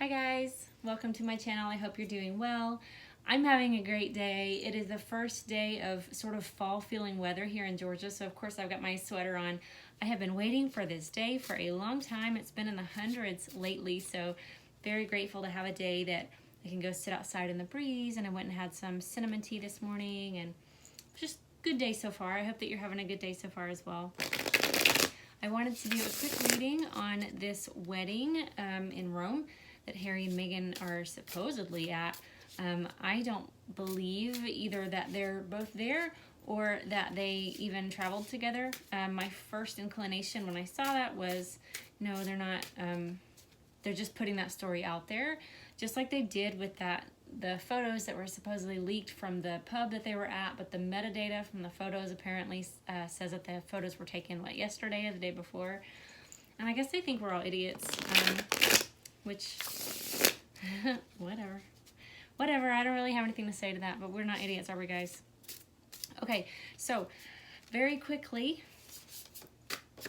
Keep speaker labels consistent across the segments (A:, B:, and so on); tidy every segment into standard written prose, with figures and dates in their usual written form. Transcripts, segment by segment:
A: Hi guys, welcome to my channel. I hope you're doing well. I'm having a great day. It is the first day of sort of fall feeling weather here in Georgia, so of course I've got my sweater on. I have been waiting for this day for a long time. It's been in the hundreds lately, so very grateful to have a day that I can go sit outside in the breeze, and I went and had some cinnamon tea this morning, and just good day so far. I hope that you're having a good day so far as well. I wanted to do a quick reading on this wedding in Rome that Harry and Meghan are supposedly at. I don't believe either that they're both there or that they even traveled together. My first inclination when I saw that was, no, they're not. They're just putting that story out there, just like they did with the photos that were supposedly leaked from the pub that they were at, but the metadata from the photos apparently says that the photos were taken, yesterday or the day before. And I guess they think we're all idiots, which, whatever. Whatever, I don't really have anything to say to that, but we're not idiots, are we, guys? Okay, so very quickly,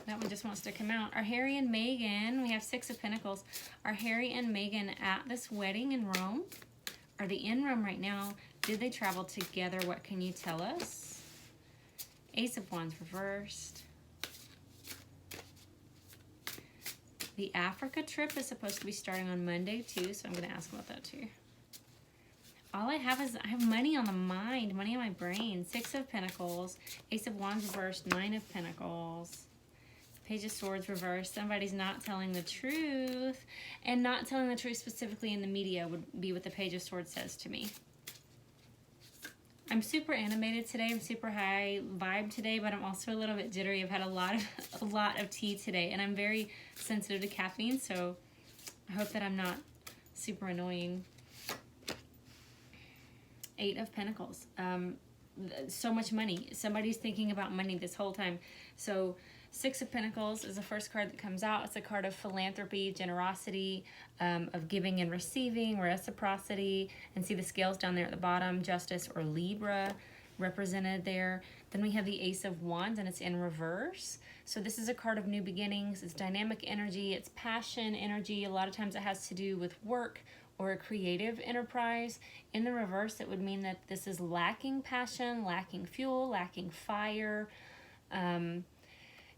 A: that one just wants to come out. Are Harry and Meghan, we have Six of Pentacles, are Harry and Meghan at this wedding in Rome? Are they in Rome right now? Did they travel together? What can you tell us? Ace of Wands reversed. The Africa trip is supposed to be starting on Monday too, so I'm going to ask about that too. All I have is, I have money on the mind, money on my brain. Six of Pentacles, Ace of Wands reversed, Nine of Pentacles. Page of Swords reversed. Somebody's not telling the truth. And not telling the truth specifically in the media would be what the Page of Swords says to me. I'm super animated today. I'm super high vibe today, but I'm also a little bit jittery. I've had a lot of tea today, and I'm very sensitive to caffeine, so I hope that I'm not super annoying. Eight of Pentacles. So much money. Somebody's thinking about money this whole time. So Six of Pentacles is the first card that comes out. It's a card of philanthropy, generosity, of giving and receiving, reciprocity, and see the scales down there at the bottom, Justice or Libra represented there. Then we have the Ace of Wands, and it's in reverse. So this is a card of new beginnings. It's dynamic energy. It's passion energy. A lot of times it has to do with work or a creative enterprise. In the reverse, it would mean that this is lacking passion, lacking fuel, lacking fire.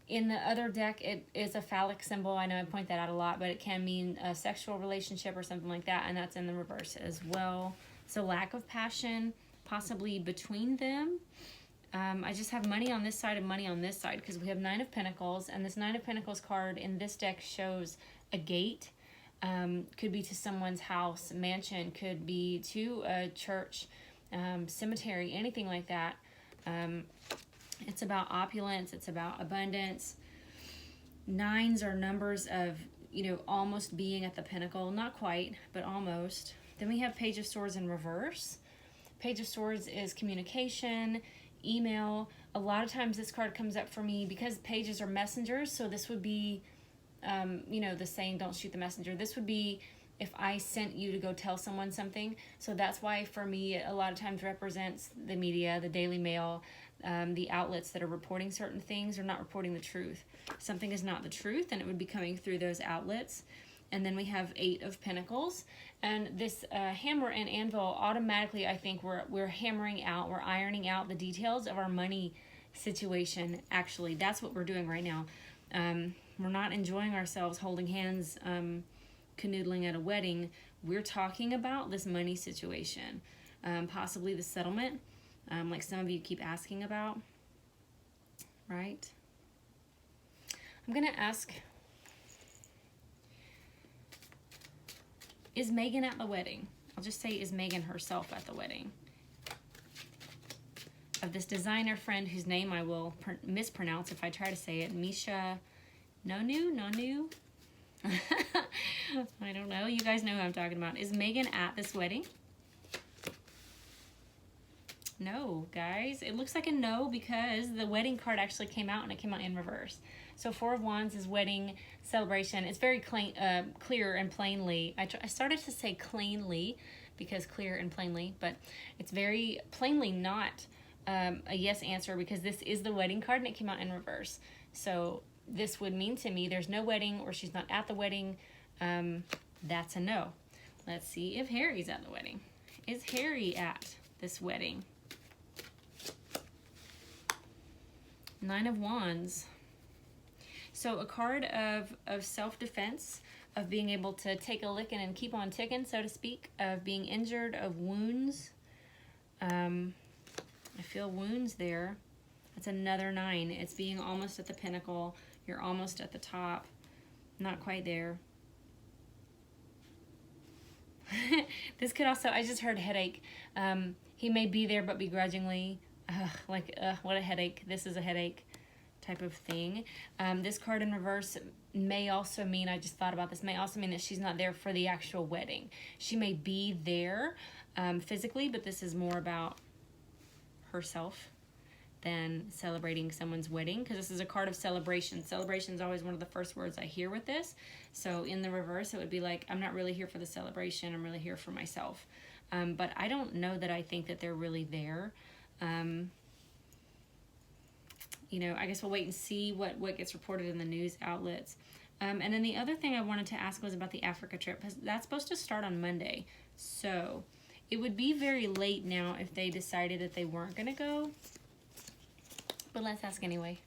A: In the other deck, it is a phallic symbol. I know I point that out a lot, but it can mean a sexual relationship or something like that, and that's in the reverse as well. So lack of passion, possibly between them. I just have money on this side and money on this side because we have Nine of Pentacles, and this Nine of Pentacles card in this deck shows a gate. Could be to someone's house, mansion, could be to a church, cemetery, anything like that. It's about opulence. It's about abundance. Nines are numbers of, almost being at the pinnacle. Not quite, but almost. Then we have Page of Swords in reverse. Page of Swords is communication, email. A lot of times this card comes up for me because pages are messengers. So this would be, the saying, don't shoot the messenger. This would be if I sent you to go tell someone something. So that's why for me, it a lot of times represents the media, the Daily Mail, the outlets that are reporting certain things are not reporting the truth. Something is not the truth, and it would be coming through those outlets. And then we have Eight of Pentacles, and this hammer and anvil, automatically I think we're hammering out, we're ironing out the details of our money situation. Actually, that's what we're doing right now. We're not enjoying ourselves holding hands, canoodling at a wedding. We're talking about this money situation, possibly the settlement. Like some of you keep asking about, right? I'm going to ask, is Meghan at the wedding? I'll just say, is Meghan herself at the wedding? Of this designer friend whose name I will mispronounce if I try to say it, Misha Nonu? I don't know. You guys know who I'm talking about. Is Meghan at this wedding? No, guys. It looks like a no because the wedding card actually came out, and it came out in reverse. So Four of Wands is wedding celebration. It's very clear and plainly. I started to say cleanly because clear and plainly, but it's very plainly not a yes answer because this is the wedding card, and it came out in reverse. So this would mean to me there's no wedding, or she's not at the wedding. That's a no. Let's see if Harry's at the wedding. Is Harry at this wedding? Nine of Wands. So a card of self-defense, of being able to take a licking and keep on ticking, so to speak, of being injured, of wounds. I feel wounds there. That's another 9. It's being almost at the pinnacle. You're almost at the top. Not quite there. This could also, I just heard headache. He may be there, but begrudgingly. What a headache. This is a headache type of thing. This card in reverse may also mean, I just thought about this, may also mean that she's not there for the actual wedding. She may be there physically, but this is more about herself than celebrating someone's wedding, because this is a card of celebration. Celebration is always one of the first words I hear with this. So in the reverse, it would be like, I'm not really here for the celebration. I'm really here for myself. But I don't know that I think that they're really there. You know, I guess we'll wait and see what gets reported in the news outlets. And then the other thing I wanted to ask was about the Africa trip, because that's supposed to start on Monday. So it would be very late now if they decided that they weren't going to go. But let's ask anyway.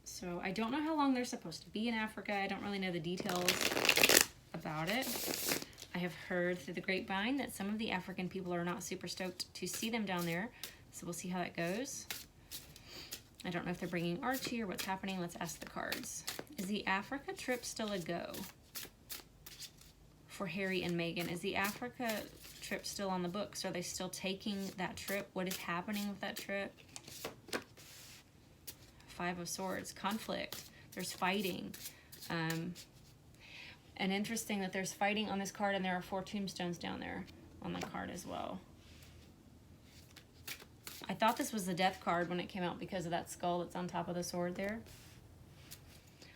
A: So I don't know how long they're supposed to be in Africa. I don't really know the details about it. I have heard through the grapevine that some of the African people are not super stoked to see them down there. So we'll see how that goes. I don't know if they're bringing Archie or what's happening. Let's ask the cards. Is the Africa trip still a go for Harry and Meghan? Is the Africa trip still on the books? Are they still taking that trip? What is happening with that trip? 5 of Swords. Conflict. There's fighting. And interesting that there's fighting on this card, and there are 4 tombstones down there on the card as well. I thought this was the death card when it came out because of that skull that's on top of the sword there.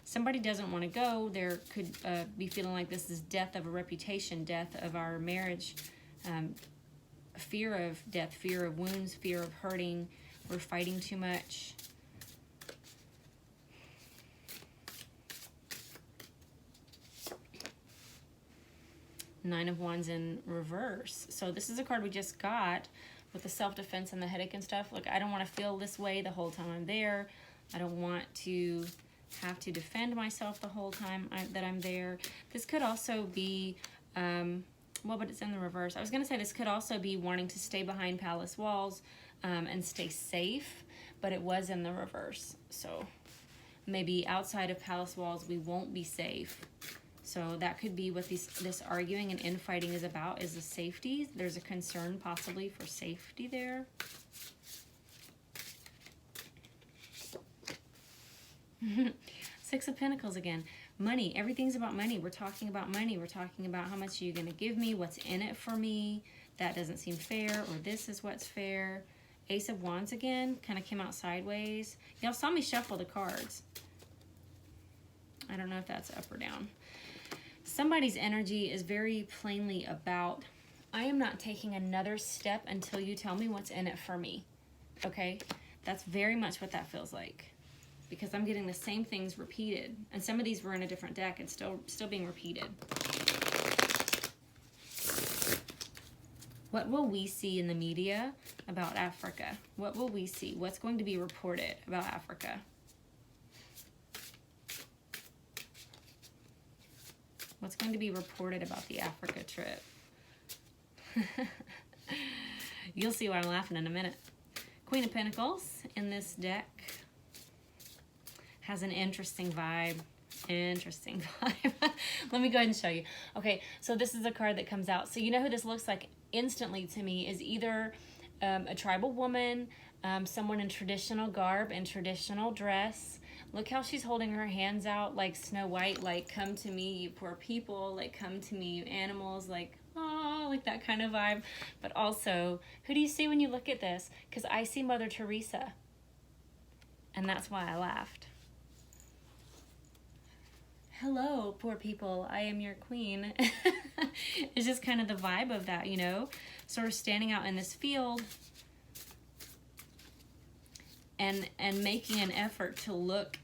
A: Somebody doesn't want to go. There could be feeling like this is death of a reputation, death of our marriage, fear of death, fear of wounds, fear of hurting. We're fighting too much. Nine of Wands in reverse. So this is a card we just got with the self-defense and the headache and stuff. Look, I don't want to feel this way the whole time I'm there. I don't want to have to defend myself the whole time that I'm there. This could also be, well, but it's in the reverse. I was going to say this could also be wanting to stay behind palace walls and stay safe, but it was in the reverse. So maybe outside of palace walls, we won't be safe. So that could be what this arguing and infighting is about, is the safety. There's a concern possibly for safety there. Six of Pentacles again. Money. Everything's about money. We're talking about money. We're talking about how much you're going to give me, what's in it for me. That doesn't seem fair, or this is what's fair. Ace of Wands again. Kind of came out sideways. Y'all saw me shuffle the cards. I don't know if that's up or down. Somebody's energy is very plainly about, I am not taking another step until you tell me what's in it for me. Okay? That's very much what that feels like. Because I'm getting the same things repeated. And some of these were in a different deck and still being repeated. What will we see in the media about Africa? What will we see? What's going to be reported about Africa? What's going to be reported about the Africa trip? You'll see why I'm laughing in a minute. Queen of Pentacles in this deck has an interesting vibe. Interesting vibe. Let me go ahead and show you. Okay, so this is a card that comes out. So you know who this looks like instantly to me is either a tribal woman, someone in traditional garb and traditional dress. Look how she's holding her hands out like Snow White, like, come to me, you poor people, like, come to me, you animals, like, oh, like that kind of vibe. But also, who do you see when you look at this? Because I see Mother Teresa. And that's why I laughed. Hello, poor people, I am your queen. It's just kind of the vibe of that, you know? Sort of standing out in this field and making an effort to look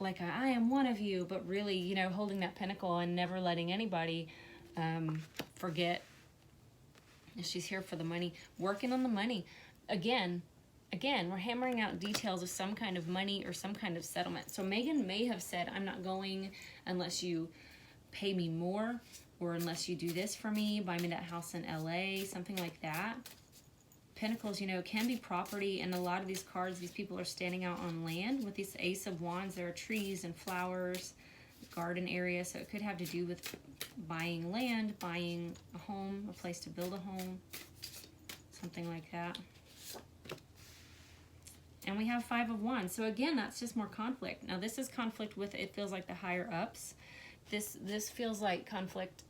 A: like I am one of you, but really, you know, holding that pinnacle and never letting anybody forget. She's here for the money, working on the money. Again, we're hammering out details of some kind of money or some kind of settlement. So Megan may have said, I'm not going unless you pay me more, or unless you do this for me, buy me that house in LA, something like that. Pentacles, you know, can be property, and a lot of these cards, these people are standing out on land. With this Ace of Wands, there are trees and flowers, garden area, so it could have to do with buying land, buying a home, a place to build a home, something like that. And we have Five of Wands, so again, that's just more conflict. Now this is conflict with, it feels like, the higher ups. This feels like conflict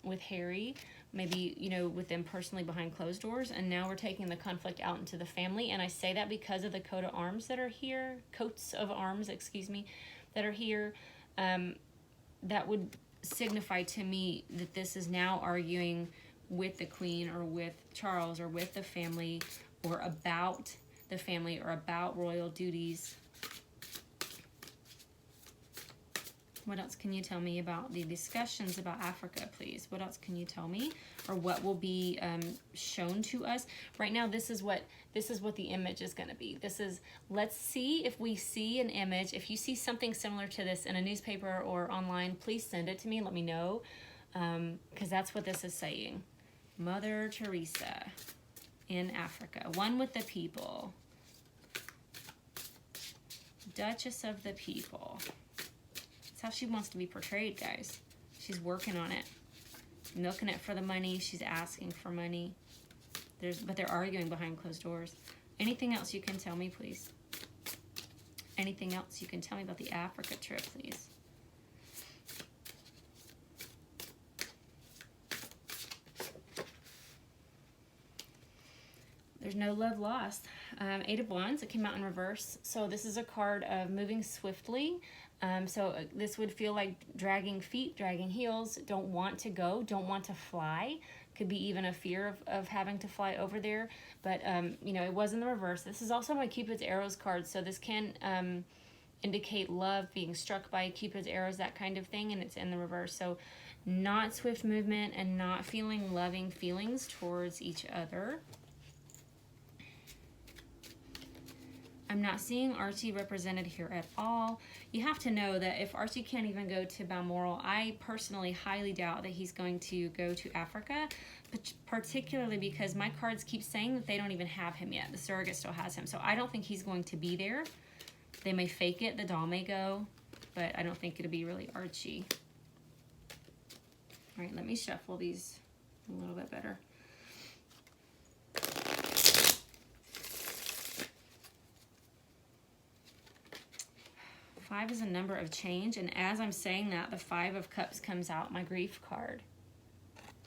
A: with Harry, maybe, you know, with them personally behind closed doors. And now we're taking the conflict out into the family. And I say that because of the coat of arms that are here, coats of arms, excuse me, that are here. That would signify to me that this is now arguing with the Queen or with Charles or with the family or about the family or about royal duties. What else can you tell me about the discussions about Africa, please? What else can you tell me? Or what will be shown to us? Right now, this is what the image is going to be. This is, let's see if we see an image. If you see something similar to this in a newspaper or online, please send it to me. Let me know, because that's what this is saying. Mother Teresa in Africa, one with the people. Duchess of the people. That's how she wants to be portrayed, guys. She's working on it, milking it for the money. She's asking for money. But they're arguing behind closed doors. Anything else you can tell me, please? Anything else you can tell me about the Africa trip, please? There's no love lost. Eight of Wands, it came out in reverse. So this is a card of moving swiftly. So this would feel like dragging feet, dragging heels, don't want to go, don't want to fly. Could be even a fear of having to fly over there. But, you know, it was in the reverse. This is also my Cupid's Arrows card. So this can indicate love, being struck by Cupid's arrows, that kind of thing. And it's in the reverse. So not swift movement and not feeling loving feelings towards each other. I'm not seeing Archie represented here at all. You have to know that if Archie can't even go to Balmoral, I personally highly doubt that he's going to go to Africa, particularly because my cards keep saying that they don't even have him yet. The surrogate still has him, so I don't think he's going to be there. They may fake it, the doll may go, but I don't think it'll be really Archie. All right, let me shuffle these a little bit better. Five is a number of change, and as I'm saying that, the Five of Cups comes out, my grief card.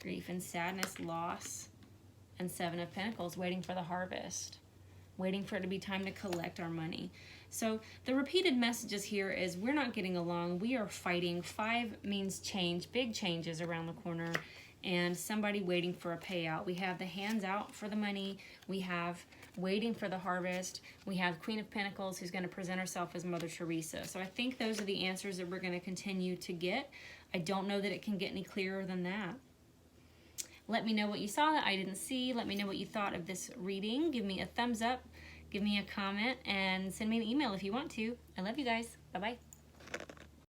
A: Grief and sadness, loss, and Seven of Pentacles, waiting for the harvest, waiting for it to be time to collect our money. So the repeated messages here is we're not getting along, we are fighting. Five means change, big changes around the corner, and somebody waiting for a payout. We have the hands out for the money, we have waiting for the harvest, we have Queen of Pentacles who's going to present herself as Mother Teresa. So I think those are the answers that we're going to continue to get. I don't know that it can get any clearer than that. Let me know what you saw that I didn't see. Let me know what you thought of this reading. Give me a thumbs up, give me a comment, and send me an email if you want to. I love you guys. Bye-bye.